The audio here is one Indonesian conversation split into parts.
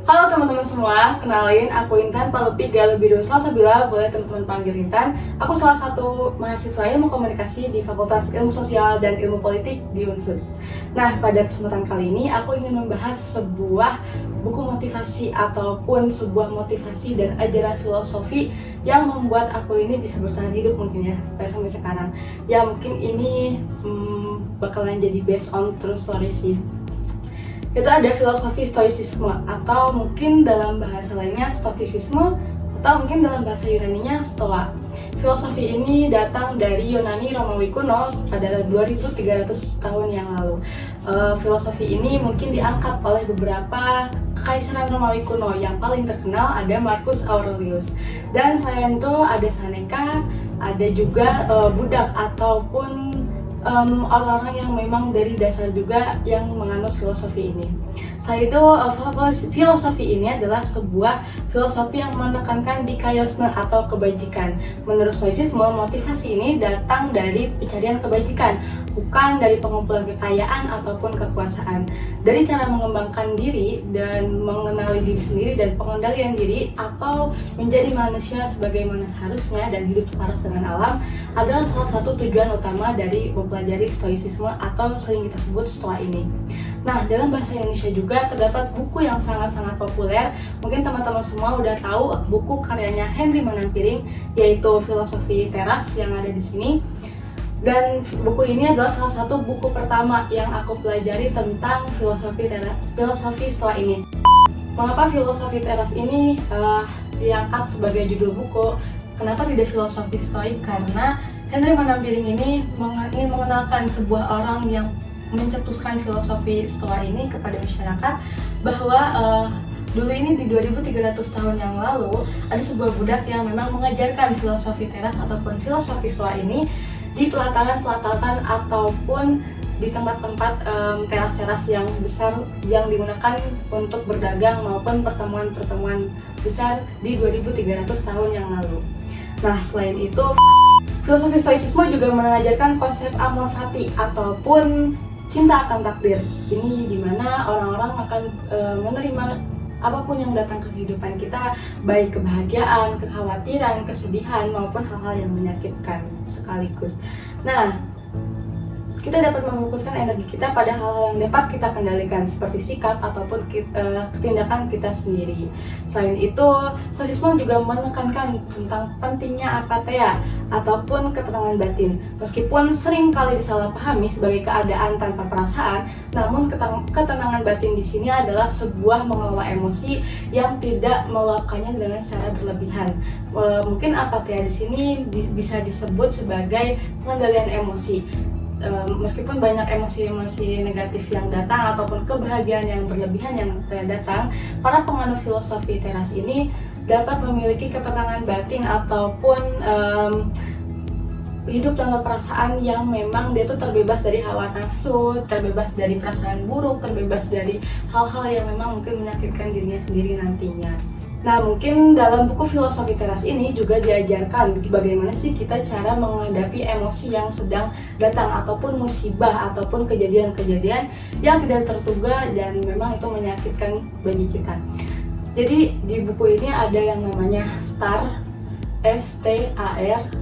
Halo teman-teman semua, kenalin aku Intan Palupi Galubidul Salsabila, boleh teman-teman panggil Intan. Aku salah satu mahasiswa ilmu komunikasi di Fakultas Ilmu Sosial dan Ilmu Politik di UNSUR. Nah, pada kesempatan kali ini aku ingin membahas sebuah buku motivasi ataupun sebuah motivasi dan ajaran filosofi yang membuat aku ini bisa bertahan hidup mungkin ya, sampai sekarang. Ya mungkin ini bakalan jadi based on true story sih. Itu ada filosofi stoicisme atau mungkin dalam bahasa lainnya stoicisme atau mungkin dalam bahasa Yunaninya stoa. Filosofi ini datang dari Yunani Romawi kuno pada 2300 tahun yang lalu. Filosofi ini mungkin diangkat oleh beberapa kekaisaran Romawi kuno. Yang paling terkenal ada Marcus Aurelius. Dan selain itu ada Seneca, ada juga budak ataupun orang-orang yang memang dari dasar juga yang menganut filosofi ini. Selain itu, filosofi ini adalah sebuah filosofi yang menekankan dikaiosne atau kebajikan. Menurut Stoicisme, motivasi ini datang dari pencarian kebajikan, bukan dari pengumpulan kekayaan ataupun kekuasaan. Dari cara mengembangkan diri dan mengenali diri sendiri dan pengendalian diri atau menjadi manusia sebagaimana seharusnya dan hidup selaras dengan alam adalah salah satu tujuan utama dari mempelajari Stoicisme atau sering kita sebut Stoa ini. Nah, dalam bahasa Indonesia juga terdapat buku yang sangat-sangat populer. Mungkin teman-teman semua udah tahu buku karyanya Henry Manampiring, yaitu Filosofi Teras yang ada di sini. Dan buku ini adalah salah satu buku pertama yang aku pelajari tentang filosofi Stoa ini. Mengapa filosofi teras ini diangkat sebagai judul buku? Kenapa tidak filosofi stoik? Karena Henry Manampiring ini ingin mengenalkan sebuah orang yang mencetuskan filosofi Stoa ini kepada masyarakat bahwa dulu ini di 2300 tahun yang lalu ada sebuah budak yang memang mengajarkan filosofi teras ataupun filosofi Stoa ini di pelataran-pelataran ataupun di tempat-tempat teras-teras yang besar yang digunakan untuk berdagang maupun pertemuan-pertemuan besar di 2300 tahun yang lalu. Nah, selain itu, filosofi Stoicisme juga mengajarkan konsep amor fati ataupun cinta akan takdir. Ini dimana orang-orang akan menerima apapun yang datang ke kehidupan kita, baik kebahagiaan, kekhawatiran, kesedihan, maupun hal-hal yang menyakitkan sekaligus. Nah, kita dapat memfokuskan energi kita pada hal-hal yang dapat kita kendalikan seperti sikap ataupun tindakan kita sendiri. Selain itu, Stoicisme juga menekankan tentang pentingnya apatheia ataupun ketenangan batin. Meskipun sering kali disalahpahami sebagai keadaan tanpa perasaan, namun ketenangan batin di sini adalah sebuah mengelola emosi yang tidak meluapkannya dengan secara berlebihan. Mungkin apatheia di sini bisa disebut sebagai pengendalian emosi. Meskipun banyak emosi-emosi negatif yang datang ataupun kebahagiaan yang berlebihan yang datang, para penganut filosofi teras ini dapat memiliki ketenangan batin ataupun hidup tanpa perasaan yang memang dia tuh terbebas dari hawa nafsu, terbebas dari perasaan buruk, terbebas dari hal-hal yang memang mungkin menyakitkan dirinya sendiri nantinya. Nah, mungkin dalam buku Filosofi Teras ini juga diajarkan bagaimana sih kita cara menghadapi emosi yang sedang datang ataupun musibah ataupun kejadian-kejadian yang tidak terduga dan memang itu menyakitkan bagi kita. Jadi di buku ini ada yang namanya STAR, S-T-A-R,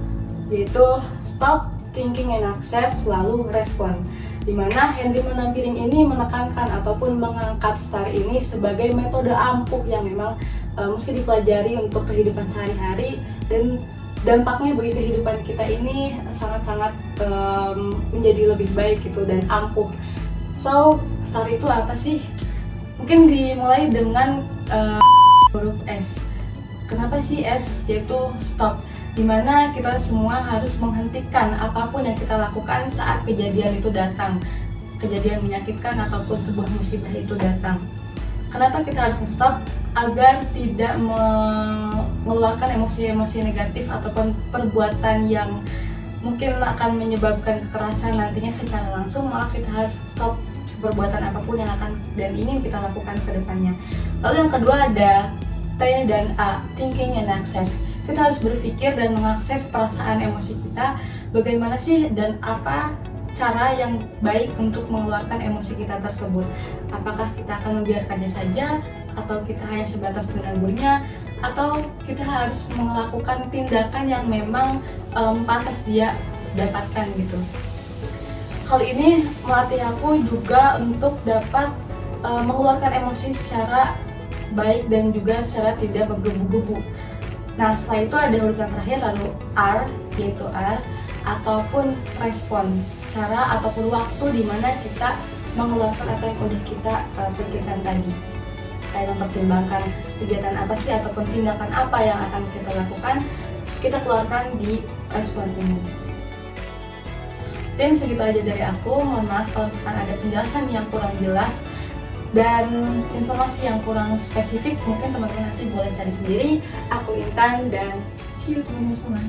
yaitu Stop, Thinking and Access, lalu Respond. Di mana Henry Manampiring ini menekankan ataupun mengangkat STAR ini sebagai metode ampuh yang memang mesti dipelajari untuk kehidupan sehari-hari dan dampaknya bagi kehidupan kita ini sangat-sangat menjadi lebih baik gitu dan ampuh. So, STAR itu apa sih? Mungkin dimulai dengan huruf S. Kenapa sih S? Yaitu stop. Dimana kita semua harus menghentikan apapun yang kita lakukan saat kejadian itu datang, kejadian menyakitkan ataupun sebuah musibah itu datang. Kenapa kita harus stop? Agar tidak mengeluarkan emosi-emosi negatif ataupun perbuatan yang mungkin akan menyebabkan kekerasan nantinya secara langsung, maka kita harus stop perbuatan apapun yang akan dan ingin kita lakukan ke depannya. Lalu yang kedua ada T dan A, Thinking and Access. Kita harus berpikir dan mengakses perasaan emosi kita, bagaimana sih dan apa cara yang baik untuk mengeluarkan emosi kita tersebut. Apakah kita akan membiarkannya saja atau kita hanya sebatas menanggungnya, atau kita harus melakukan tindakan yang memang pantas dia dapatkan gitu. Hal ini melatih aku juga untuk dapat mengeluarkan emosi secara baik dan juga secara tidak menggebu-gebu. Nah, setelah itu ada urutan terakhir, lalu R, yaitu R, ataupun respon, cara ataupun waktu di mana kita mengeluarkan apa yang udah kita pikirkan tadi. Kayak mempertimbangkan kegiatan apa sih ataupun tindakan apa yang akan kita lakukan, kita keluarkan di respon ini. Dan segitu aja dari aku. Mohon maaf kalau misalkan ada penjelasan yang kurang jelas dan informasi yang kurang spesifik, mungkin teman-teman nanti boleh cari sendiri. Aku Intan dan see you teman-teman semua.